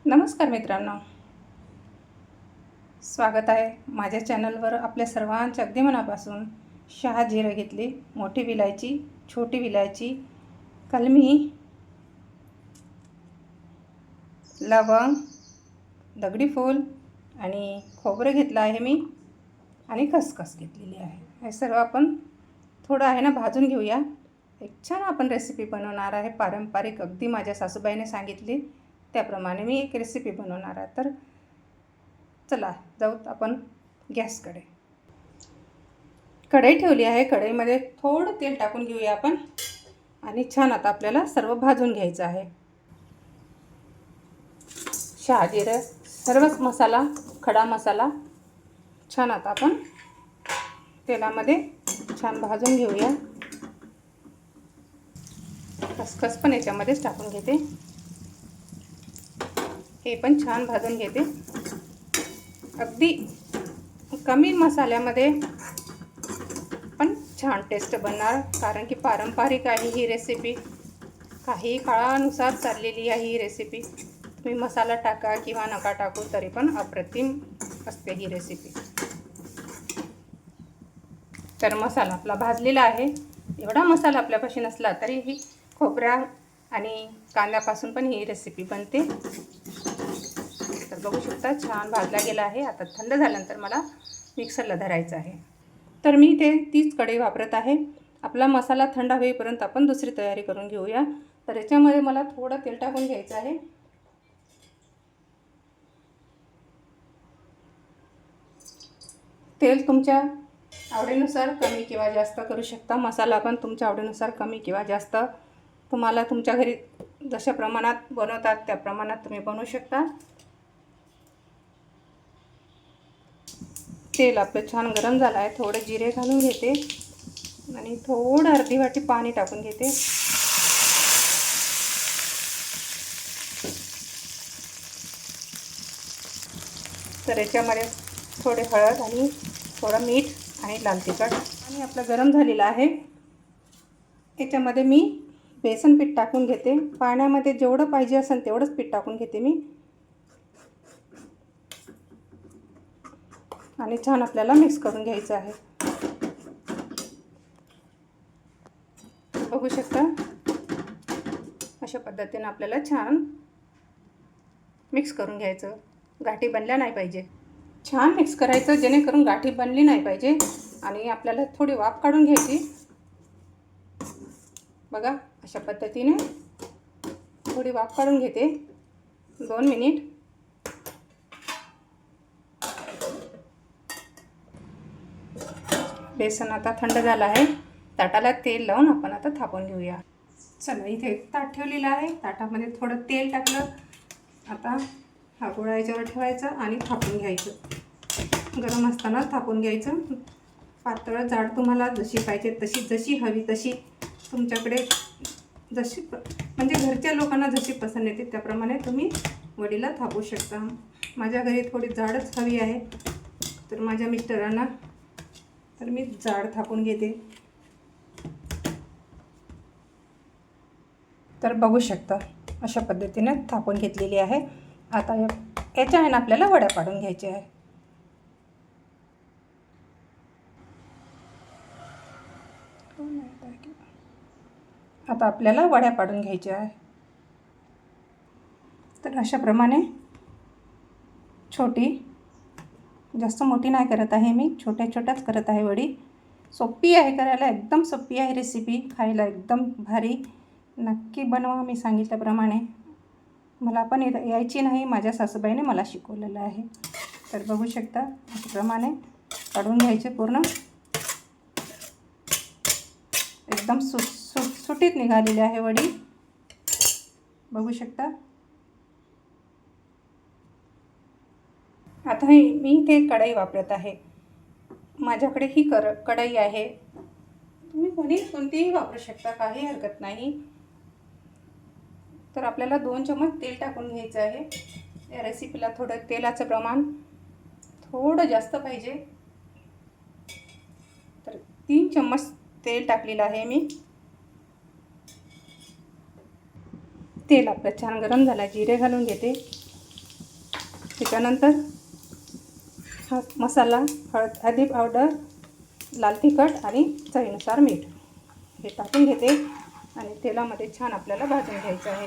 नमस्कार मित्रांनो, स्वागत आहे माझ्या चॅनलवर. आपल्या सर्वांचे अगदी मनापासून. शहाजिरं घेतली, मोठी विलायची, छोटी विलायची, कलमी, लवंग, दगडी फूल आणि खोबरं घेतलं आहे मी आणि खसखस घेतलेली आहे. हे सर्व आपण थोडं आहे ना भाजून घेऊया. एक छान आपण रेसिपी बनवणार आहे, पारंपरिक. अगदी माझ्या सासूबाईने सांगितली त्याप्रमाणे मी एक रेसिपी बनवणार आहे. तर चला जाऊत आपण गॅसकडे. कढई ठेवली आहे. कढईमध्ये थोडं तेल टाकून घेऊया आपण आणि छान आता आपल्याला सर्व भाजून घ्यायचं आहे. शहाजिरं, सर्वच मसाला, खडा मसाला छान आता आपण तेलामध्ये छान भाजून घेऊया. खसखस पण याच्यामध्येच टाकून घेते. हे पण छान भाजून घेते. अगदी कमी मसाल्यामध्ये पण छान टेस्ट बनणार, कारण की पारंपरिक आहे ही रेसिपी. काही काळानुसार चाललेली आहे ही रेसिपी. तुम्ही मसाला टाका किंवा नका टाकू तरी पण अप्रतिम असते ही रेसिपी. तर मसाला आपला भाजलेला आहे. एवढा मसाला आपल्यापाशी नसला तरी ही खोबऱ्या आणि कांद्यापासून पण ही रेसिपी बनते. तर बघू शकता छान भाजला गेला आहे. आता थंड झाल्यानंतर मला मिक्सरला धरायचं आहे. तर मी ते तीच कढई वापरत आहे. आपला मसाला थंड होईपर्यंत आपण दुसरी तयारी करून घेऊया. तर याच्यामध्ये मला थोडं तेल टाकून घ्यायचं आहे. तेल तुमच्या आवडीनुसार कमी किंवा जास्त करू शकता. मसाला पण तुमच्या आवडीनुसार कमी किंवा जास्त, तुम्हाला तुमच्या घरी जशा प्रमाणात बनवतात त्या प्रमाणात तुम्ही बनवू शकता. तेल आपलं छान गरम झालं आहे. थोडे जिरे घालून घेते आणि थोडं अर्धी वाटी पाणी टाकून घेते. तर याच्यामध्ये थोडे हळद आणि थोडं मीठ आणि लाल तिखट आणि आपलं गरम झालेलं आहे. याच्यामध्ये मी बेसन पीठ टाकून घेते. पाण्यामध्ये जेवढं पाहिजे असेल तेवढंच पीठ टाकून घेते मी आणि छान आपल्याला मिक्स करून घ्यायचं आहे. बघू शकता अशा पद्धतीने आपल्याला छान मिक्स करून घ्यायचं. गाठी बनल्या नाही पाहिजे. छान मिक्स करायचं जेणेकरून गाठी बनली नाही पाहिजे. आणि आपल्याला थोडी वाफ काढून घ्यायची. बघा अशा पद्धतीने थोडी वाफ काढून घेते 2 मिनिट. बेसन आता थंड झालं आहे. ताटाला तेल लावून आपण आता थापून घेऊया. चला इथे एक ताट ठेवलेलं आहे. ताटामध्ये थोडं तेल टाकलं. आता हा गोळा याच्यावर ठेवायचा आणि थापून घ्यायचं. गरम असताना थापून घ्यायचं. पातळ जाड तुम्हाला जशी पाहिजे तशी, जशी हवी तशी, तुमच्याकडे जशी म्हणजे घरच्या लोकांना जशी पसंत येते त्याप्रमाणे तुम्ही वडीला थापू शकता. माझ्या घरी थोडी जाडच हवी आहे, तर माझ्या मिस्टरांना तर मी जाड थापून घेते. तर बघू शकता अशा पद्धतीने थापून घेतलेली आहे. आता याच्या आहे ना आपल्याला वड्या पाडून घ्यायच्या आहे. आता आपल्याला वड्या पाडून घ्यायच्या आहे. तर अशाप्रमाणे छोटी, जास्त मोठी नाही करत आहे मी, छोट्या छोट्याच करत आहे वडी. सोपी आहे करायला, एकदम सोपी आहे रेसिपी. खायला एकदम भारी. नक्की बनवा मी सांगितल्याप्रमाणे. मला पण यायची नाही, माझ्या सासूबाईने मला शिकवलेलं आहे. तर बघू शकता अशाप्रमाणे काढून घ्यायचे पूर्ण. एकदम सुटीत निघालेली आहे वडी. बघू शकता. आता मी ते कढई वापरत आहे. माझ्याकडे ही कढई आहे. तुम्ही कोणतीही वापरू शकता, काही हरकत नाही. तर आपल्याला 2 चमच तेल टाकून घ्यायचं आहे. या रेसिपीला थोडं तेलाचं प्रमाण थोडं जास्त पाहिजे. तर 3 चम्मच तेल टाकलेलं आहे मी. तेल आपलं छान गरम झालं. जिरे घालून घेते. त्याच्यानंतर हा मसाला, हळदी पावडर, लाल तिखट आणि चवीनुसार मीठ हे टाकून घेते आणि तेलामध्ये छान आपल्याला भाजून घ्यायचं आहे.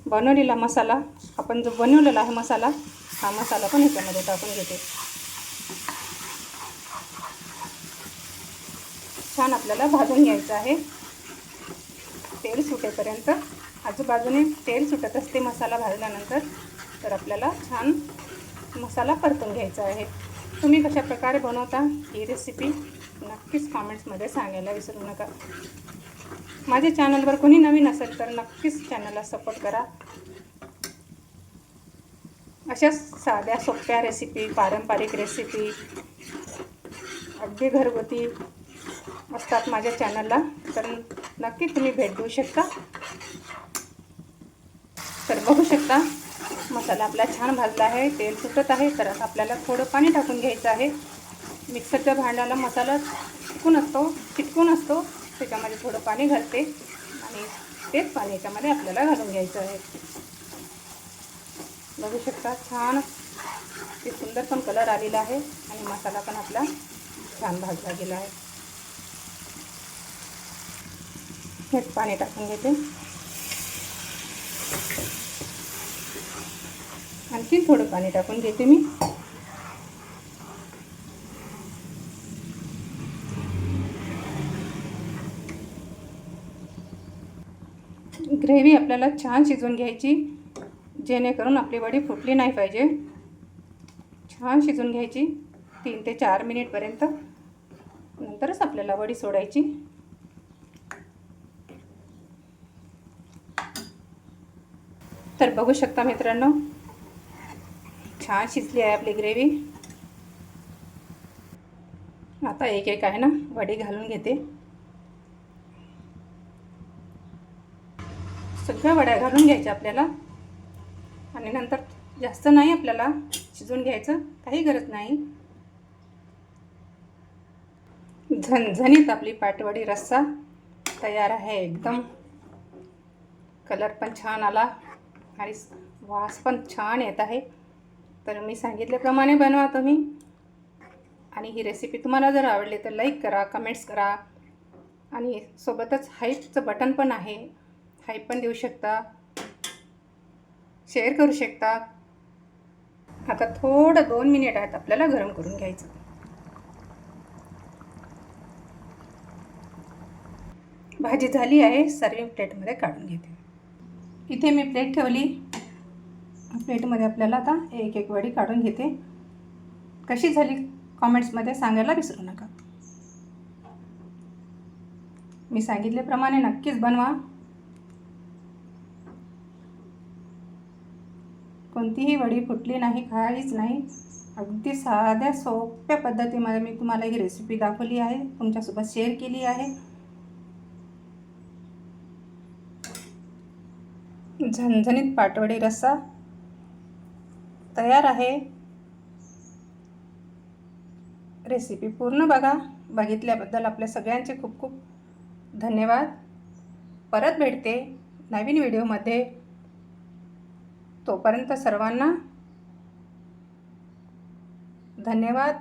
बनवलेला मसाला, आपण जो बनवलेला आहे मसाला, हा मसाला पण ह्याच्यामध्ये टाकून घेते. छान आपल्याला भाजून घ्यायचं आहे तेल सुटेपर्यंत. आजूबाजूने तेल सुटत असते मसाला भाजल्यानंतर, तर आपल्याला छान मसाला परतून घ्यायचा आहे. तुम्ही कशा प्रकारे बनवता ही रेसिपी नक्कीच कॉमेंट्समध्ये सांगायला विसरू नका. माझ्या चॅनलवर कोणी नवीन असेल तर नक्कीच चॅनलला सपोर्ट करा. अशा साध्या सोप्या रेसिपी, पारंपरिक रेसिपी अगदी घरगुती असतात माझ्या चॅनलला, तर नक्की तुम्ही भेट देऊ शकता. तर बघू शकता मसाला आपला छान भाजला आहे, तेल सुटत आहे. तर आता आपल्याला थोडं पाणी टाकून घ्यायचं आहे. मिक्सरच्या भांड्याला मसाला चिटकून असतो त्याच्यामध्ये थोडं पाणी घालते आणि तेच पाणी याच्यामध्ये आपल्याला घालून घ्यायचं आहे. बघू शकता छान ते सुंदर पण कलर आलेला आहे आणि मसाला पण आपला छान भाजला गेला आहे. हेच पाणी टाकून घेते. आणखी थोडं पाणी टाकून घेते मी. ग्रेव्ही आपल्याला छान शिजवून घ्यायची, जेणेकरून आपली वडी फुटली नाही पाहिजे. छान शिजवून घ्यायची 3 ते 4 मिनिटपर्यंत. नंतरच आपल्याला वडी सोडायची. तर बघू शकता मित्रांनो, छान शिजली आहे आपली ग्रेव्ही. आता एक एक आहे ना वडी घालून घेते. सगळ्या वड्या घालून घ्यायच्या आपल्याला आणि नंतर जास्त नाही आपल्याला शिजवून घ्यायचं, काही गरज नाही. झणझणीत आपली पाटवडी रस्सा तयार आहे. एकदम कलर पण छान आला आणि वास पण छान येत आहे. तर मी सांगितल्याप्रमाणे बनवा तुम्ही. आणि ही रेसिपी तुम्हाला जर आवडली तर लाईक करा, कमेंट्स करा आणि सोबतच हाईपचं बटन पण आहे, हाईप पण देऊ शकता, शेअर करू शकता. आता थोडं 2 मिनिट आहेत आपल्याला गरम करून घ्यायचं. भाजी झाली आहे, सर्विंग प्लेटमध्ये काढून घेते. इथे मी प्लेट ठेवली. प्लेटमध्ये आपल्याला आता एक एक वडी काढून घेते. कशी झाली कॉमेंट्समध्ये सांगायला विसरू नका. मी सांगितल्याप्रमाणे नक्कीच बनवा. कोणतीही वडी फुटली नाही, काहीच नाही. अगदी साध्या सोप्या पद्धतीमध्ये मी तुम्हाला ही रेसिपी दाखवली आहे, तुमच्यासोबत शेअर केली आहे. झणझणीत पाटवडी रस्सा तयार आहे. रेसिपी पूर्ण बघा. बघितल्याबद्दल आपल्या सगळ्यांचे खूप खूप धन्यवाद. परत भेटते नवीन व्हिडिओमध्ये. तोपर्यंत सर्वांना धन्यवाद.